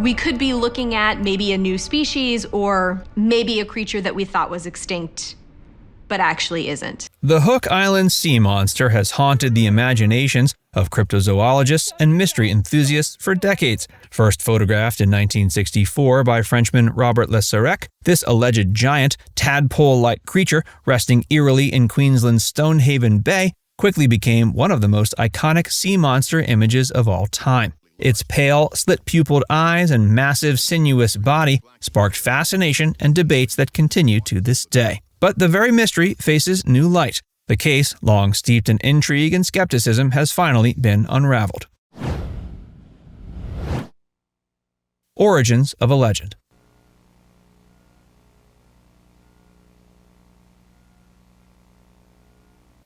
We could be looking at maybe a new species or maybe a creature that we thought was extinct, but actually isn't. The Hook Island sea monster has haunted the imaginations of cryptozoologists and mystery enthusiasts for decades. First photographed in 1964 by Frenchman Robert Le Serrec, this alleged giant, tadpole-like creature resting eerily in Queensland's Stonehaven Bay quickly became one of the most iconic sea monster images of all time. Its pale, slit-pupiled eyes and massive, sinuous body sparked fascination and debates that continue to this day. But the very mystery faces new light. The case, long steeped in intrigue and skepticism, has finally been unraveled. Origins of a legend.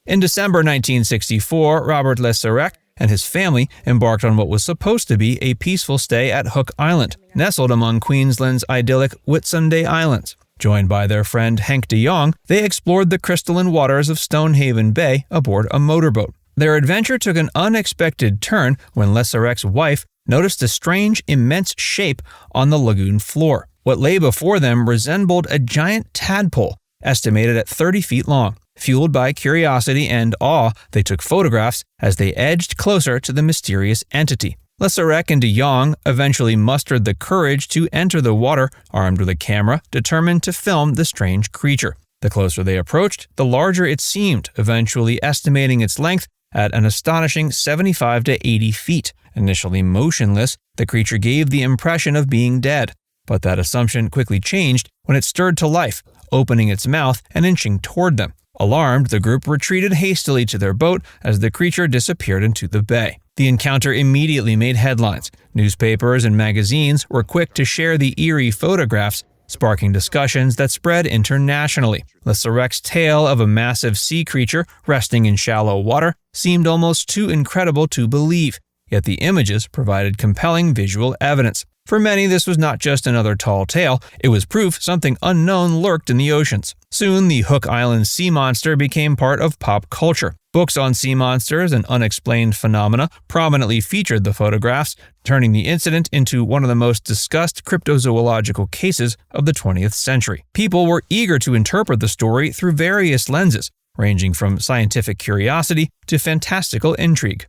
In December 1964, Robert Le Serrec and his family embarked on what was supposed to be a peaceful stay at Hook Island, nestled among Queensland's idyllic Whitsunday Islands. Joined by their friend Henk de Jong, they explored the crystalline waters of Stonehaven Bay aboard a motorboat. Their adventure took an unexpected turn when Le Serrec's wife noticed a strange, immense shape on the lagoon floor. What lay before them resembled a giant tadpole, estimated at 30 feet long. Fueled by curiosity and awe, they took photographs as they edged closer to the mysterious entity. Le Serrec and de Jong eventually mustered the courage to enter the water, armed with a camera, determined to film the strange creature. The closer they approached, the larger it seemed, eventually estimating its length at an astonishing 75 to 80 feet. Initially motionless, the creature gave the impression of being dead. But that assumption quickly changed when it stirred to life, opening its mouth and inching toward them. Alarmed, the group retreated hastily to their boat as the creature disappeared into the bay. The encounter immediately made headlines. Newspapers and magazines were quick to share the eerie photographs, sparking discussions that spread internationally. Le Serrec's tale of a massive sea creature resting in shallow water seemed almost too incredible to believe, yet the images provided compelling visual evidence. For many, this was not just another tall tale, it was proof something unknown lurked in the oceans. Soon, the Hook Island sea monster became part of pop culture. Books on sea monsters and unexplained phenomena prominently featured the photographs, turning the incident into one of the most discussed cryptozoological cases of the 20th century. People were eager to interpret the story through various lenses, ranging from scientific curiosity to fantastical intrigue.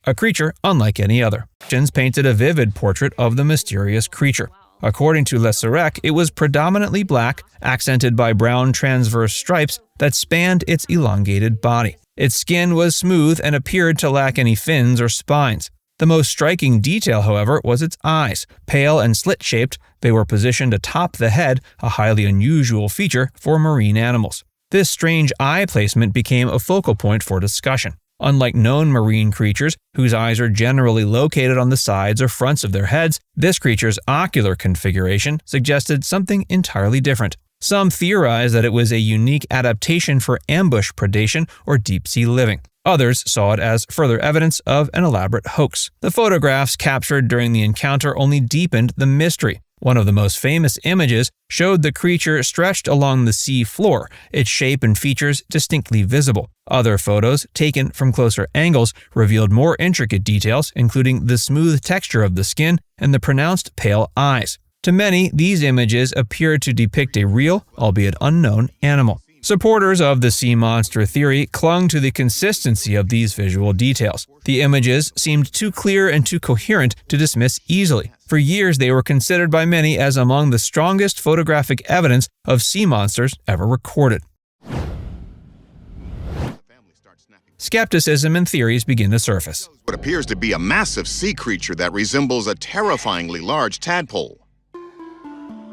A creature unlike any other. Legends painted a vivid portrait of the mysterious creature. According to Le Serrec, it was predominantly black, accented by brown transverse stripes that spanned its elongated body. Its skin was smooth and appeared to lack any fins or spines. The most striking detail, however, was its eyes. Pale and slit-shaped, they were positioned atop the head, a highly unusual feature for marine animals. This strange eye placement became a focal point for discussion. Unlike known marine creatures, whose eyes are generally located on the sides or fronts of their heads, this creature's ocular configuration suggested something entirely different. Some theorize that it was a unique adaptation for ambush predation or deep-sea living. Others saw it as further evidence of an elaborate hoax. The photographs captured during the encounter only deepened the mystery. One of the most famous images showed the creature stretched along the sea floor, its shape and features distinctly visible. Other photos, taken from closer angles, revealed more intricate details, including the smooth texture of the skin and the pronounced pale eyes. To many, these images appeared to depict a real, albeit unknown, animal. Supporters of the sea monster theory clung to the consistency of these visual details. The images seemed too clear and too coherent to dismiss easily. For years, they were considered by many as among the strongest photographic evidence of sea monsters ever recorded. Skepticism and theories begin to surface. What appears to be a massive sea creature that resembles a terrifyingly large tadpole.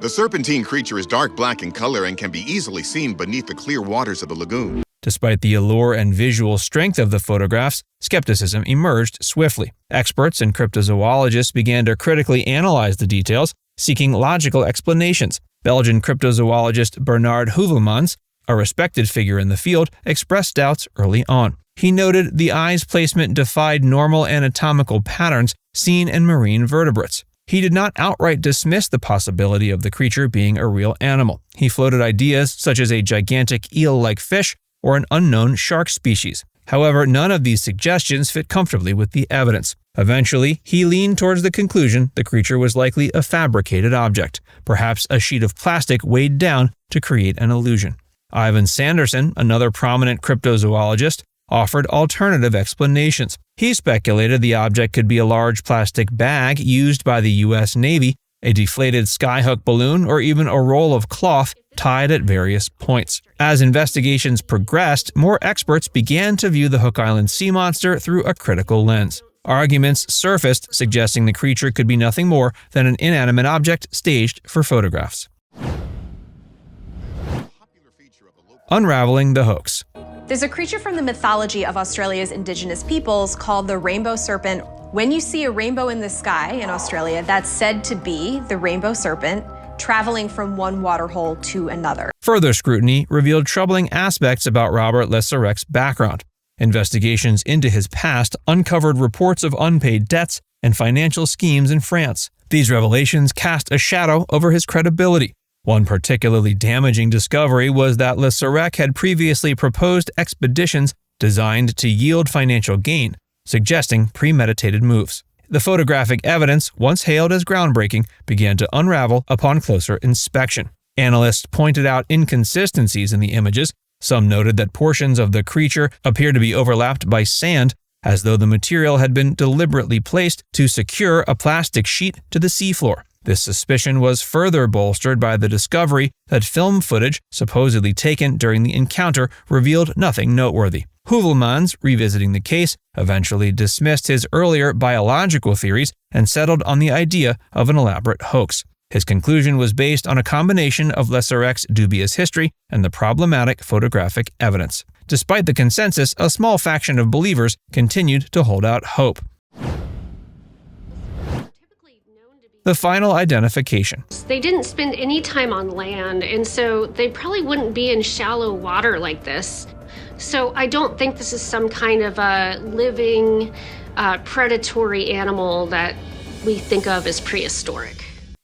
The serpentine creature is dark black in color and can be easily seen beneath the clear waters of the lagoon. Despite the allure and visual strength of the photographs, skepticism emerged swiftly. Experts and cryptozoologists began to critically analyze the details, seeking logical explanations. Belgian cryptozoologist Bernard Heuvelmans, a respected figure in the field, expressed doubts early on. He noted the eye's placement defied normal anatomical patterns seen in marine vertebrates. He did not outright dismiss the possibility of the creature being a real animal. He floated ideas such as a gigantic eel-like fish or an unknown shark species. However, none of these suggestions fit comfortably with the evidence. Eventually, he leaned towards the conclusion the creature was likely a fabricated object, perhaps a sheet of plastic weighed down to create an illusion. Ivan Sanderson, another prominent cryptozoologist, offered alternative explanations. He speculated the object could be a large plastic bag used by the U.S. Navy, a deflated skyhook balloon, or even a roll of cloth tied at various points. As investigations progressed, more experts began to view the Hook Island sea monster through a critical lens. Arguments surfaced suggesting the creature could be nothing more than an inanimate object staged for photographs. Unraveling the Hoax. There's a creature from the mythology of Australia's Indigenous peoples called the rainbow serpent. When you see a rainbow in the sky in Australia, that's said to be the rainbow serpent traveling from one waterhole to another. Further scrutiny revealed troubling aspects about Robert Le Serrec's background. Investigations into his past uncovered reports of unpaid debts and financial schemes in France. These revelations cast a shadow over his credibility. One particularly damaging discovery was that Le Serrec had previously proposed expeditions designed to yield financial gain, suggesting premeditated moves. The photographic evidence, once hailed as groundbreaking, began to unravel upon closer inspection. Analysts pointed out inconsistencies in the images. Some noted that portions of the creature appeared to be overlapped by sand, as though the material had been deliberately placed to secure a plastic sheet to the seafloor. This suspicion was further bolstered by the discovery that film footage supposedly taken during the encounter revealed nothing noteworthy. Heuvelmans, revisiting the case, eventually dismissed his earlier biological theories and settled on the idea of an elaborate hoax. His conclusion was based on a combination of Le Serrec's dubious history and the problematic photographic evidence. Despite the consensus, a small faction of believers continued to hold out hope. The final identification. They didn't spend any time on land, and so they probably wouldn't be in shallow water like this. So I don't think this is some kind of a living, predatory animal that we think of as prehistoric.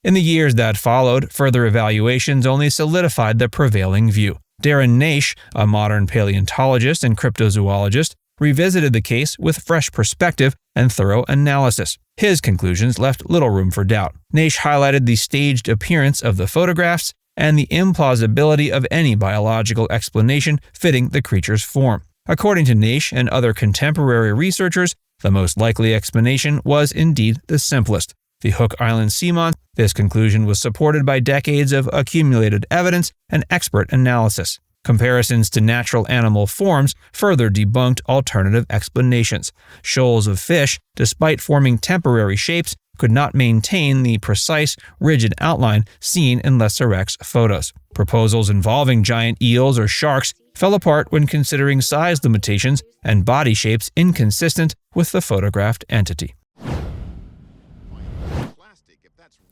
In the years that followed, further evaluations only solidified the prevailing view. Darren Naish, a modern paleontologist and cryptozoologist, revisited the case with fresh perspective and thorough analysis. His conclusions left little room for doubt. Naish highlighted the staged appearance of the photographs and the implausibility of any biological explanation fitting the creature's form. According to Naish and other contemporary researchers, the most likely explanation was indeed the simplest: the Hook Island sea monster. This conclusion was supported by decades of accumulated evidence and expert analysis. Comparisons to natural animal forms further debunked alternative explanations. Shoals of fish, despite forming temporary shapes, could not maintain the precise, rigid outline seen in Le Serrec's photos. Proposals involving giant eels or sharks fell apart when considering size limitations and body shapes inconsistent with the photographed entity.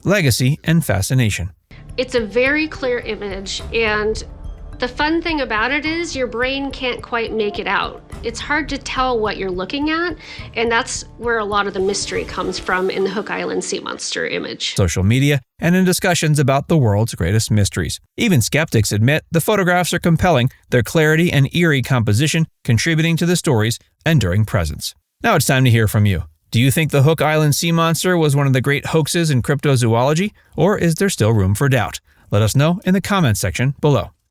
Legacy and fascination. It's a very clear image, and the fun thing about it is your brain can't quite make it out. It's hard to tell what you're looking at, and that's where a lot of the mystery comes from in the Hook Island sea monster image. Social media, and in discussions about the world's greatest mysteries. Even skeptics admit the photographs are compelling, their clarity and eerie composition contributing to the story's enduring presence. Now it's time to hear from you. Do you think the Hook Island sea monster was one of the great hoaxes in cryptozoology, or is there still room for doubt? Let us know in the comments section below.